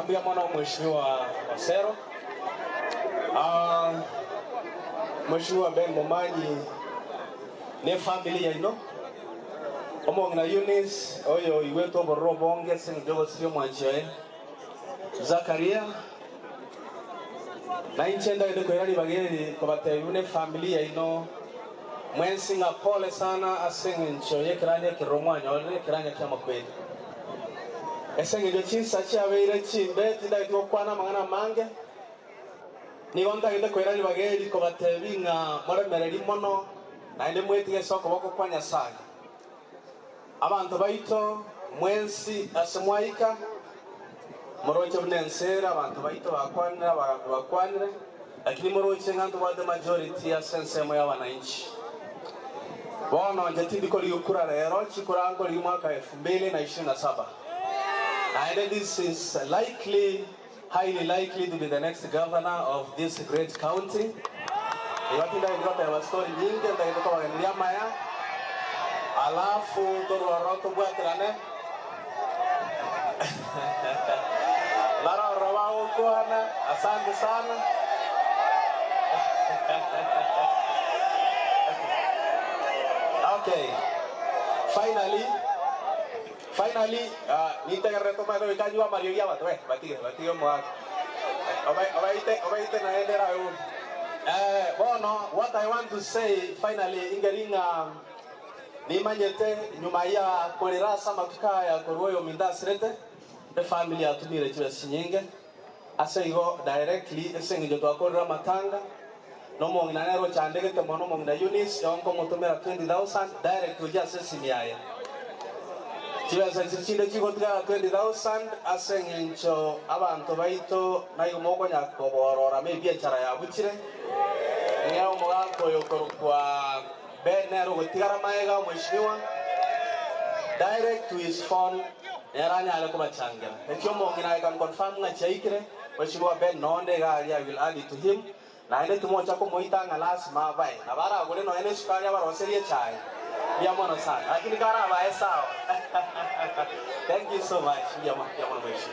ambia mwana mheshimiwa Wasero. Mheshimiwa Ben Momanyi ne familia ino. Omong na Eunice oyo iweto borro bonge sing jogo sio mwanche. Zakaria na inchenda ile kweli bageri kwa batayune familia ino. Mwensinga pole sana asenga nchoye kiranya kiromwanyo ole kiranya kama kweli. Esenga ndio chinsa cha beire chimbe tinda ito kwana mangana mange. Ni wonta ile kweli bageri kwa batebinga moremereri mono na ile mwetige soko bako kwanya sana. Abantu baito mwensi asemwaika moroche bunensera abantu baito bakwanira lakini moroche nganto wa the majority ya sensemo ya wananchi. Bono njatindi ko liukura lero chikurango li mwaka 2027. And this is highly likely to be the next governor of this great county. Iwatinda ngota ya story nyingi ndio kwa nyama ya alafu dororoto bwatrane. Lara rawao kuana asante sana. Okay. Finally, nita retoma do ikajua Mario ya watu batigo mwa. Obaite na endera u. Bono, what I want to say finally ingeringa ni manyete nyuma ya kolera matuka ya Koroyo Mindasrete the family atumire chiwe sinyenge asaigo directly esengijo twakorera matanga no mongina nero chandege te mono mongina Eunice yonko mutumira 20,000 direct uja sesimi yaye chiwe sechinde chigotga 20,000 asengencho abantu baito nayo moko nyakoborora maybe echara ya buchire ngao muganko yokorukwa Benero gutigara maega mheshimiwa direct to his phone yaranya ale kubachangira ekyo mongina I can confirm na chaikire mheshimiwa Ben nonde gali I will add it to him na ile tumocha ko moitanga lazima bai na bara gole no ene sukari baroserie chai bia mono sana lakini kara ba sawa. Thank you so much ya mheshimiwa.